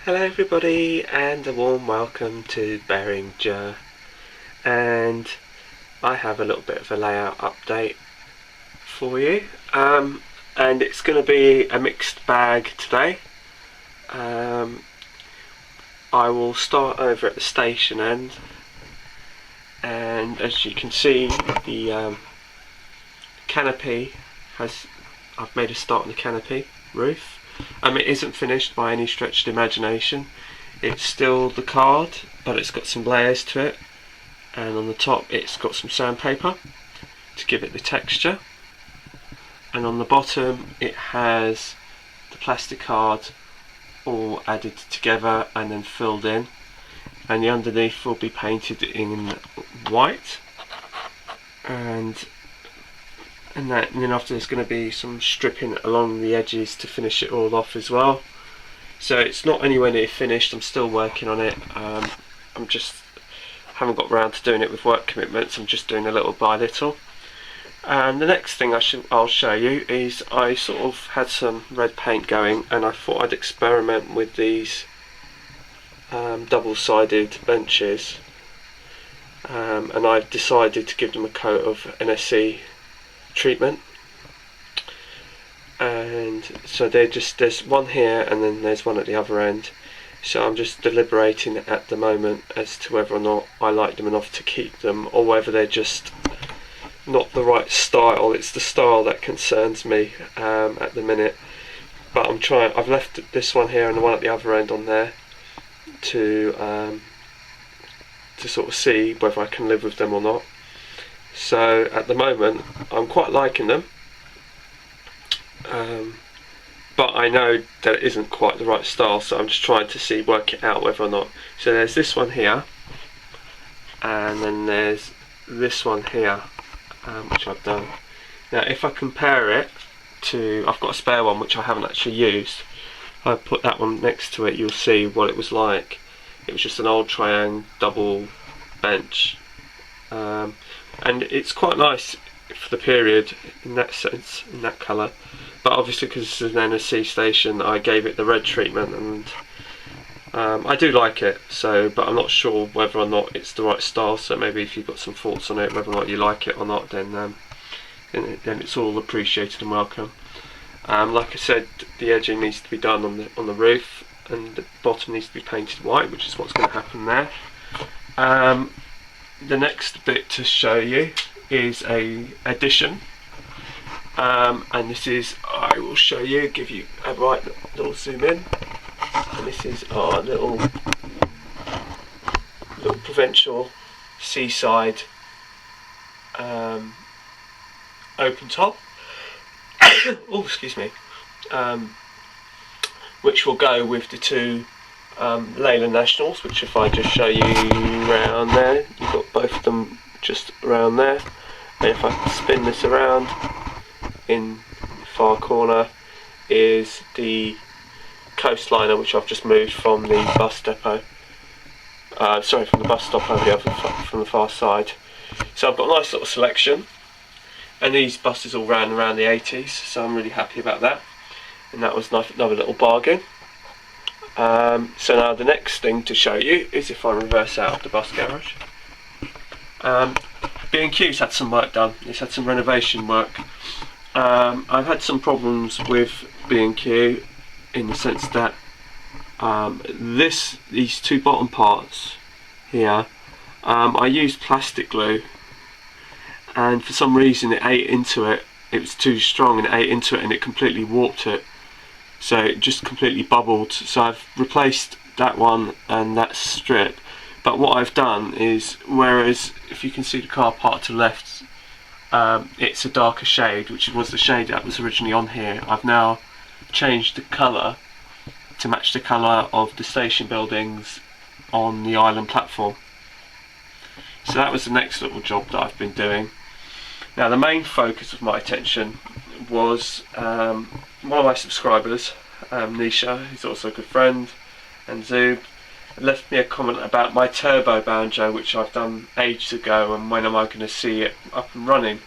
Hello everybody and a warm welcome to Berringer, and I have a little bit of a layout update for you, and it's going to be a mixed bag today. I will start over at the station end, and as you can see the canopy I've made a start on the canopy roof. It isn't finished by any stretch of imagination. It's still the card, but it's got some layers to it, and on the top it's got some sandpaper to give it the texture, and on the bottom it has the plastic card all added together and then filled in, and the underneath will be painted in white, and then after there's going to be some stripping along the edges to finish it all off as well. So it's not anywhere near finished. I'm still working on it. I'm just haven't got round to doing it with work commitments. I'm just doing a little by little. And the next thing I'll show you is I sort of had some red paint going, and I thought I'd experiment with these double-sided benches, and I've decided to give them a coat of NSC treatment. And so there's one here and then there's one at the other end, so I'm just deliberating at the moment as to whether or not I like them enough to keep them, or whether they're just not the right style. It's the style that concerns me at the minute, but I've left this one here and the one at the other end on there to sort of see whether I can live with them or not. So at the moment I'm quite liking them, but I know that it isn't quite the right style, so I'm just trying to work it out whether or not. So there's this one here, and then there's this one here, which I've done. Now if I compare it to, I've got a spare one which I haven't actually used. I put that one next to it, you'll see what it was like. It was just an old triangle double bench, and it's quite nice for the period in that sense, in that colour. But obviously because this is an NSC station, I gave it the red treatment, and I do like it. So, but I'm not sure whether or not it's the right style. So maybe if you've got some thoughts on it, whether or not you like it or not, then it's all appreciated and welcome. Like I said, the edging needs to be done on the roof, and the bottom needs to be painted white, which is what's going to happen there. The next bit to show you is a addition, and this is, I will show you, give you a right little zoom in, and this is our little provincial seaside open top. Oh, excuse me. Which will go with the two Leyland Nationals, which if I just show you around there, you've got both of them just around there. And if I spin this around, in the far corner is the coastliner, which I've just moved from the bus depot. From the bus stop over from the far side. So I've got a nice little selection, and these buses all ran around the 80s, so I'm really happy about that. And that was another little bargain. So now the next thing to show you is if I reverse out of the bus garage. B&Q's had some work done. It's had some renovation work. I've had some problems with B&Q in the sense that these two bottom parts here, I used plastic glue, and for some reason it ate into it. It was too strong and it ate into it, and it completely warped it. So it just completely bubbled. So I've replaced that one and that strip. But what I've done is, whereas if you can see the car part to the left, it's a darker shade, which was the shade that was originally on here. I've now changed the colour to match the colour of the station buildings on the island platform. So that was the next little job that I've been doing. Now the main focus of my attention was one of my subscribers, Nisha, who's also a good friend, and Zub, left me a comment about my turbo banjo, which I've done ages ago, and when am I going to see it up and running.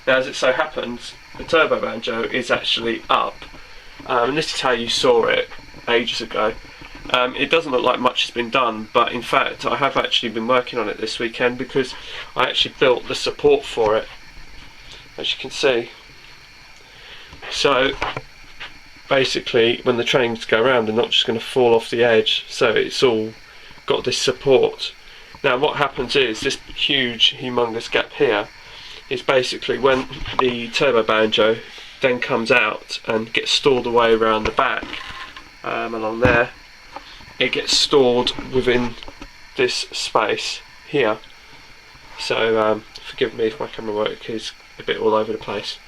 Now as it so happens, the turbo banjo is actually up, and this is how you saw it ages ago. It doesn't look like much has been done, but in fact I have actually been working on it this weekend, because I actually built the support for it, as you can see. So basically when the trains go around, they're not just going to fall off the edge, so it's all got this support. Now what happens is, this huge humongous gap here is basically when the turbo banjo then comes out and gets stored away around the back, along there, it gets stored within this space here. So forgive me if my camera work is a bit all over the place.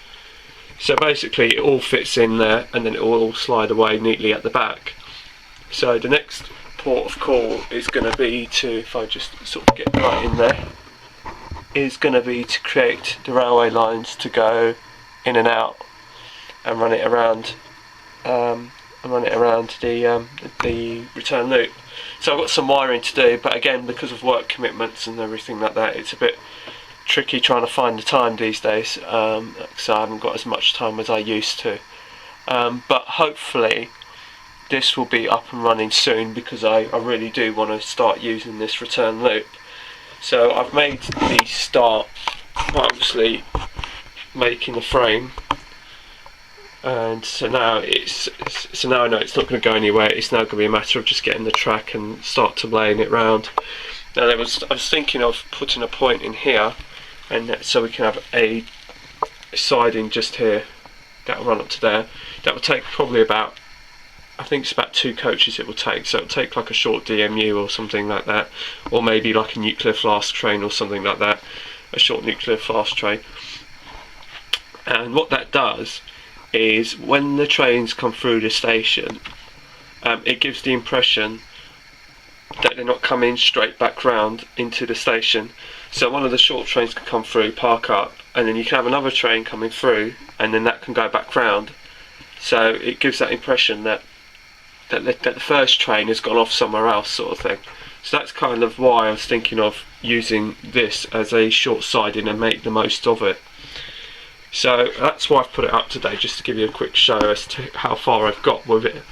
So basically it all fits in there, and then it will all slide away neatly at the back. So the next port of call is going to be to, if I just sort of get right in there, is going to be to create the railway lines to go in and out and run it around the return loop. So I've got some wiring to do, but again, because of work commitments and everything like that, it's a bit tricky trying to find the time these days, so I haven't got as much time as I used to, but hopefully this will be up and running soon, because I really do want to start using this return loop. So I've made the start by obviously making the frame, and so now I know it's not going to go anywhere. It's now going to be a matter of just getting the track and start to laying it round. Now I was thinking of putting a point in here, and so we can have a siding just here that will run up to there. That will take probably about, I think it's about 2 coaches it will take, so it'll take like a short DMU or something like that, or maybe like a nuclear flask train or something like that, a short nuclear flask train. And what that does is, when the trains come through the station, it gives the impression that they're not coming straight back round into the station. So one of the short trains can come through, park up, and then you can have another train coming through, and then that can go back round. So it gives that impression that the first train has gone off somewhere else, sort of thing. So that's kind of why I was thinking of using this as a short siding and make the most of it. So that's why I've put it up today, just to give you a quick show as to how far I've got with it,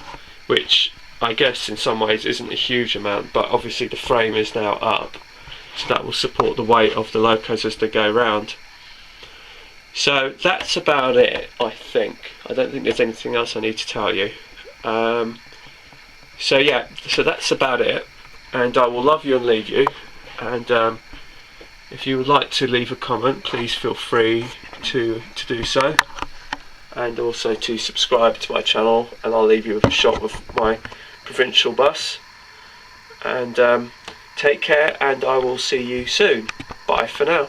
which I guess in some ways isn't a huge amount, but obviously the frame is now up, so that will support the weight of the locos as they go round. So that's about it, I think. I don't think there's anything else I need to tell you. So yeah, so that's about it, and I will love you and leave you, and if you would like to leave a comment, please feel free to do so, and also to subscribe to my channel, and I'll leave you with a shot of my provincial bus. And take care, and I will see you soon. Bye for now.